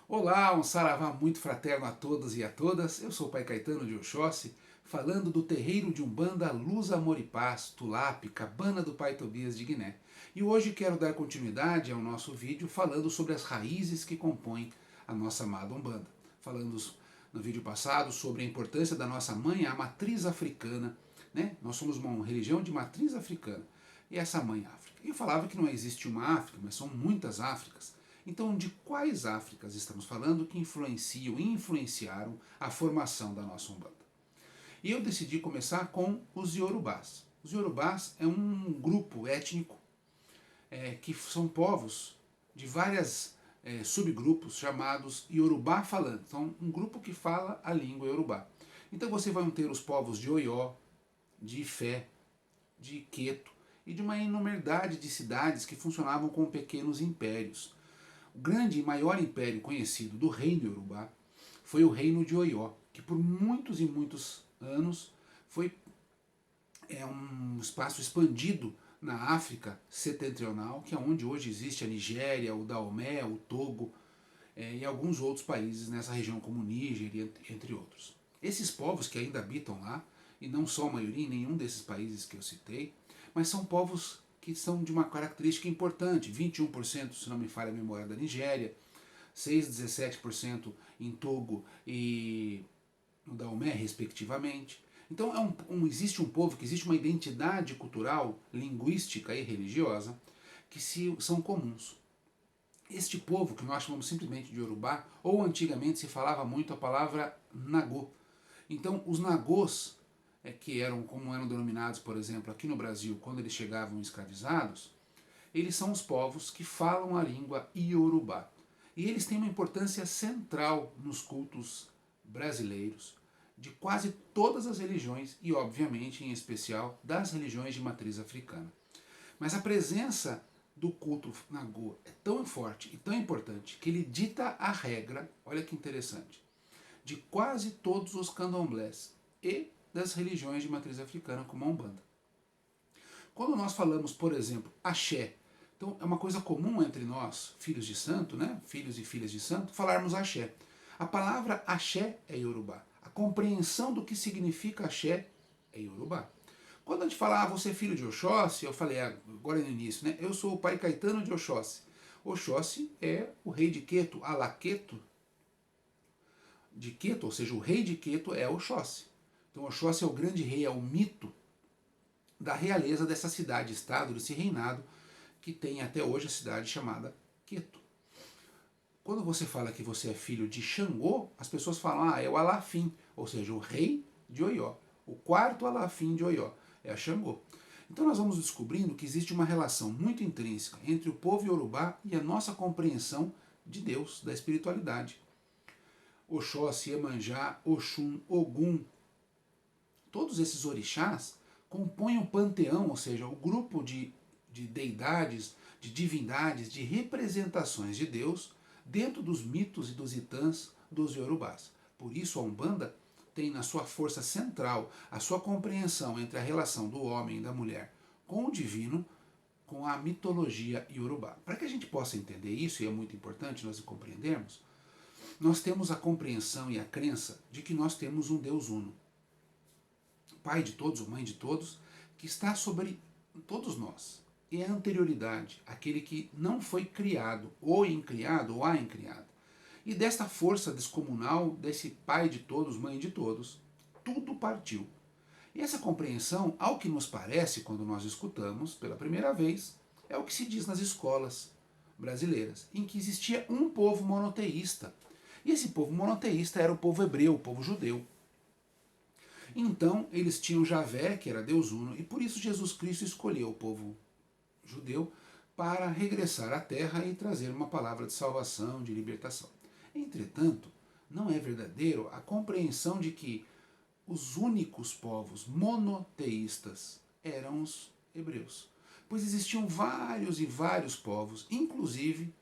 Olá, um saravá muito fraterno a todos e a todas. Eu sou o Pai Caetano de Oxóssi, falando do terreiro de Umbanda Luz, Amor e Paz, Tulap, Cabana do Pai Tobias de Guiné. E hoje quero dar continuidade ao nosso vídeo falando sobre as raízes que compõem a nossa amada Umbanda. Falamos no vídeo passado sobre a importância da nossa mãe, a matriz africana, né? Nós somos uma religião de matriz africana. E essa mãe África. E eu falava que não existe uma África, mas são muitas Áfricas. Então, de quais Áfricas estamos falando que influenciam e influenciaram a formação da nossa Umbanda? E eu decidi começar com os Yorubás. Os Yorubás é um grupo étnico que são povos de várias subgrupos chamados Yorubá falantes. Então, um grupo que fala a língua Yorubá. Então, você vai ter os povos de Oió, de Ifé, de Queto e de uma enormidade de cidades que funcionavam como pequenos impérios. O grande e maior império conhecido do reino Yorubá foi o reino de Oió, que por muitos e muitos anos foi um espaço expandido na África setentrional, que é onde hoje existe a Nigéria, o Daomé, o Togo e alguns outros países nessa região como Níger, entre outros. Esses povos que ainda habitam lá, e não são a maioria em nenhum desses países que eu citei, mas são povos que são de uma característica importante, 21%, se não me falha a memória, da Nigéria, 6, 17% em Togo e no Daomé, respectivamente. Então existe um povo que existe uma identidade cultural, linguística e religiosa que são comuns. Este povo, que nós chamamos simplesmente de Yorubá, ou antigamente se falava muito a palavra Nagô. Então, os Nagôs, que eram como eram denominados, por exemplo, aqui no Brasil, quando eles chegavam escravizados, eles são os povos que falam a língua Yorubá. E eles têm uma importância central nos cultos brasileiros, de quase todas as religiões e, obviamente, em especial, das religiões de matriz africana. Mas a presença do culto Nagô é tão forte e tão importante que ele dita a regra, olha que interessante, de quase todos os candomblés e das religiões de matriz africana, como a Umbanda. Quando nós falamos, por exemplo, axé, então é uma coisa comum entre nós, filhos de santo, né? Filhos e filhas de santo, falarmos axé. A palavra axé é Yorubá. A compreensão do que significa axé é Yorubá. Quando a gente fala, você é filho de Oxóssi, eu falei agora no início, né? Eu sou o pai Caetano de Oxóssi. Oxóssi é o rei de Queto, Alaqueto de Queto, ou seja, o rei de Queto é Oxóssi. Então Oxóssi é o grande rei, é o mito da realeza dessa cidade-estado, desse reinado, que tem até hoje a cidade chamada Queto. Quando você fala que você é filho de Xangô, as pessoas falam, é o Alafim, ou seja, o rei de Oió. O quarto Alafim de Oió é a Xangô. Então nós vamos descobrindo que existe uma relação muito intrínseca entre o povo Yorubá e a nossa compreensão de Deus, da espiritualidade. Oxóssi, Iemanjá, Oxum, Ogum, todos esses orixás compõem o panteão, ou seja, o grupo de deidades, de divindades, de representações de Deus dentro dos mitos e dos itãs dos Yorubás. Por isso a Umbanda tem na sua força central a sua compreensão entre a relação do homem e da mulher com o divino, com a mitologia Yorubá. Para que a gente possa entender isso, e é muito importante nós compreendermos, nós temos a compreensão e a crença de que nós temos um Deus uno, Pai de todos, ou Mãe de todos, que está sobre todos nós. E é a anterioridade, aquele que não foi criado, ou incriado, ou a incriado. E desta força descomunal, desse Pai de todos, Mãe de todos, tudo partiu. E essa compreensão, ao que nos parece quando nós escutamos pela primeira vez, é o que se diz nas escolas brasileiras, em que existia um povo monoteísta. E esse povo monoteísta era o povo hebreu, o povo judeu. Então eles tinham Javé, que era Deus uno, e por isso Jesus Cristo escolheu o povo judeu para regressar à terra e trazer uma palavra de salvação, de libertação. Entretanto, não é verdadeiro a compreensão de que os únicos povos monoteístas eram os hebreus, pois existiam vários e vários povos, inclusive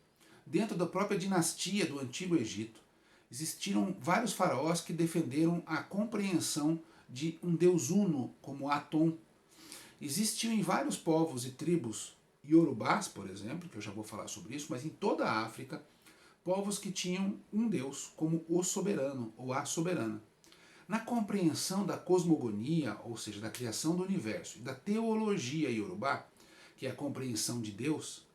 dentro da própria dinastia do Antigo Egito, existiram vários faraós que defenderam a compreensão de um Deus uno como Atom. Existiam em vários povos e tribos, Yorubás, por exemplo, que eu já vou falar sobre isso, mas em toda a África, Povos que tinham um Deus como o soberano ou a soberana. Na compreensão da cosmogonia, ou seja, da criação do universo, e da teologia iorubá, que é a compreensão de Deus,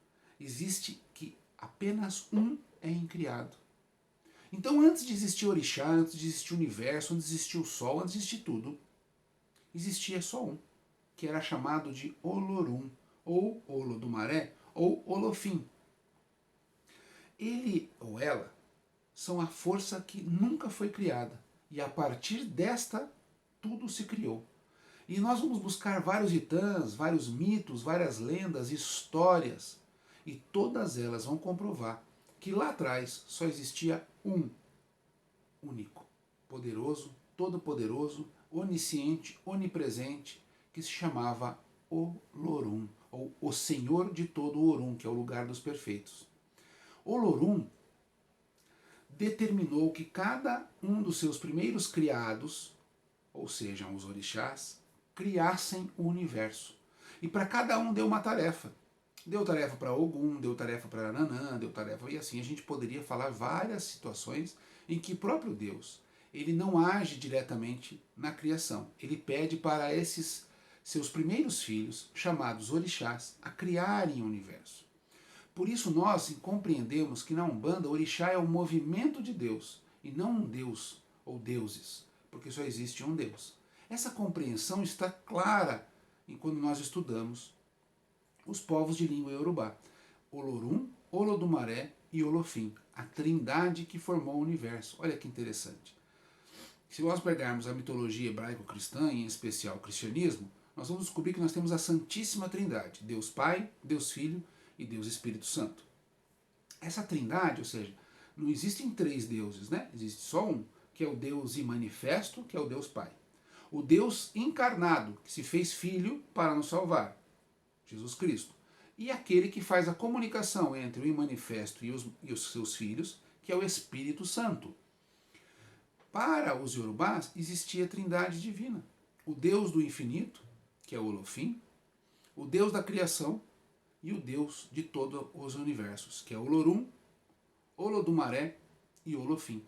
existe que apenas um é incriado. Então, antes de existir orixá, antes de existir o universo, antes de existir o sol, antes de existir tudo, existia só um, que era chamado de Olorum, ou Olodumaré, ou Olofim. Ele ou ela são a força que nunca foi criada, e a partir desta, tudo se criou. E nós vamos buscar vários titãs, vários mitos, várias lendas, histórias, e todas elas vão comprovar que lá atrás só existia um único, poderoso, todo-poderoso, onisciente, onipresente, que se chamava Olorum, ou o Senhor de todo o Orum, que é o lugar dos perfeitos. Olorum determinou que cada um dos seus primeiros criados, ou sejam, os orixás, criassem o universo. E para cada um deu uma tarefa. Deu tarefa para Ogum, deu tarefa para Nanã, deu tarefa... E assim a gente poderia falar várias situações em que o próprio Deus, ele não age diretamente na criação. Ele pede para esses seus primeiros filhos, chamados orixás, a criarem o universo. Por isso nós compreendemos que na Umbanda o orixá é o movimento de Deus, e não um Deus ou deuses, porque só existe um Deus. Essa compreensão está clara quando nós estudamos os povos de língua iorubá. Olorum, Olodumaré e Olofim, a trindade que formou o universo. Olha que interessante. Se nós pegarmos a mitologia hebraico-cristã, em especial o cristianismo, nós vamos descobrir que nós temos a Santíssima Trindade, Deus Pai, Deus Filho e Deus Espírito Santo. Essa trindade, ou seja, não existem três deuses, né? Existe só um, que é o Deus imanifesto, que é o Deus Pai. O Deus encarnado, que se fez filho para nos salvar, Jesus Cristo. E aquele que faz a comunicação entre o imanifesto e os seus filhos, que é o Espírito Santo. Para os iorubás existia a trindade divina. O Deus do infinito, que é o Olofim, o Deus da criação e o Deus de todos os universos, que é o Olorum, Olodumaré e Olofim.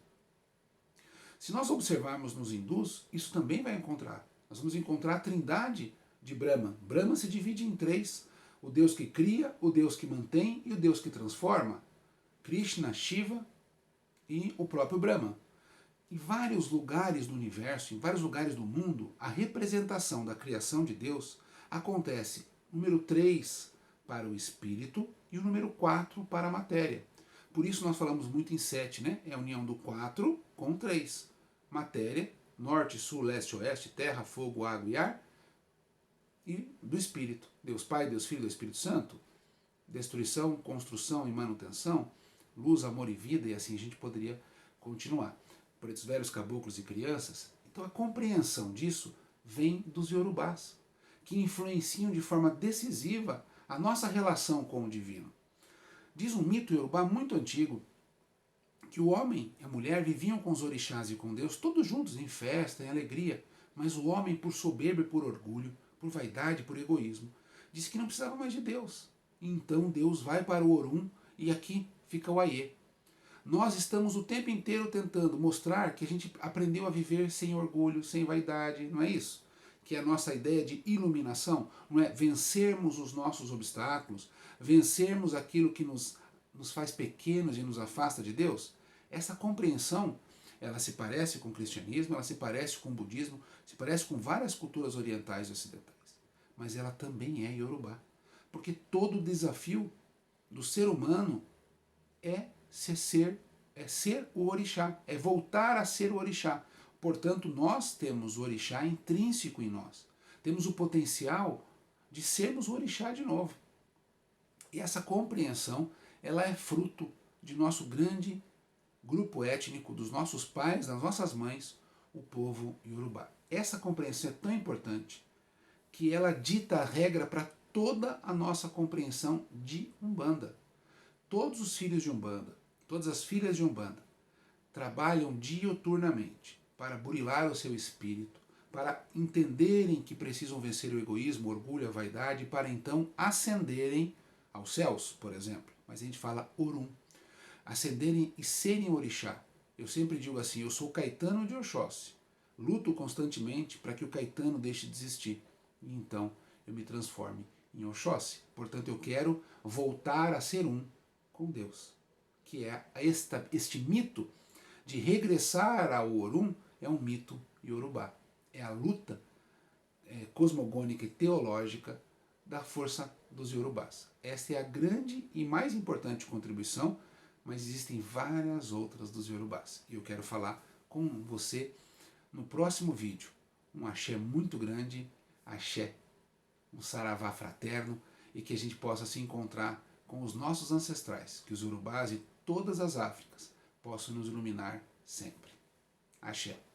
Se nós observarmos nos hindus, isso também vai encontrar. Nós vamos encontrar a trindade de Brahma. Brahma se divide em três: o Deus que cria, o Deus que mantém e o Deus que transforma. Krishna, Shiva e o próprio Brahma. Em vários lugares do universo, em vários lugares do mundo, a representação da criação de Deus acontece número 3 para o espírito e o número 4 para a matéria. Por isso nós falamos muito em 7, né? É a união do 4 com 3. Matéria, norte, sul, leste, oeste, terra, fogo, água e ar. E do Espírito. Deus Pai, Deus Filho, Deus Espírito Santo. Destruição, construção e manutenção. Luz, amor e vida. E assim a gente poderia continuar. Pretos velhos, caboclos e crianças. Então a compreensão disso vem dos iorubás, que influenciam de forma decisiva a nossa relação com o divino. Diz um mito iorubá muito antigo que o homem e a mulher viviam com os orixás e com Deus todos juntos, em festa, em alegria, mas o homem, por soberba e por orgulho, por vaidade e por egoísmo, disse que não precisava mais de Deus. Então Deus vai para o Orum e aqui fica o Aie. Nós estamos o tempo inteiro tentando mostrar que a gente aprendeu a viver sem orgulho, sem vaidade, não é isso? Que é a nossa ideia de iluminação, não é? Vencermos os nossos obstáculos, vencermos aquilo que nos faz pequenos e nos afasta de Deus. Essa compreensão, ela se parece com o cristianismo, ela se parece com o budismo, se parece com várias culturas orientais e ocidentais. Mas ela também é iorubá. Porque todo o desafio do ser humano é ser o orixá, é voltar a ser o orixá. Portanto, nós temos o orixá intrínseco em nós. Temos o potencial de sermos o orixá de novo. E essa compreensão, ela é fruto de nosso grande grupo étnico, dos nossos pais, das nossas mães, o povo iorubá. Essa compreensão é tão importante que ela dita a regra para toda a nossa compreensão de Umbanda. Todos os filhos de Umbanda, todas as filhas de Umbanda, trabalham diuturnamente para burilar o seu espírito, para entenderem que precisam vencer o egoísmo, o orgulho, a vaidade, para então ascenderem aos céus, por exemplo. Mas a gente fala Orum. ascenderem e serem orixá. Eu sempre digo assim, eu sou Caetano de Oxóssi. Luto constantemente para que o Caetano deixe de existir. E então eu me transforme em Oxóssi. Portanto, eu quero voltar a ser um com Deus. Que é este mito de regressar ao Orum, é um mito iorubá. É a luta cosmogônica e teológica da força dos iorubás. Esta é a grande e mais importante contribuição, mas existem várias outras dos iorubás. E eu quero falar com você no próximo vídeo. Um axé muito grande, axé, um saravá fraterno, e que a gente possa se encontrar com os nossos ancestrais, que os iorubás e todas as Áfricas possam nos iluminar sempre. Axé.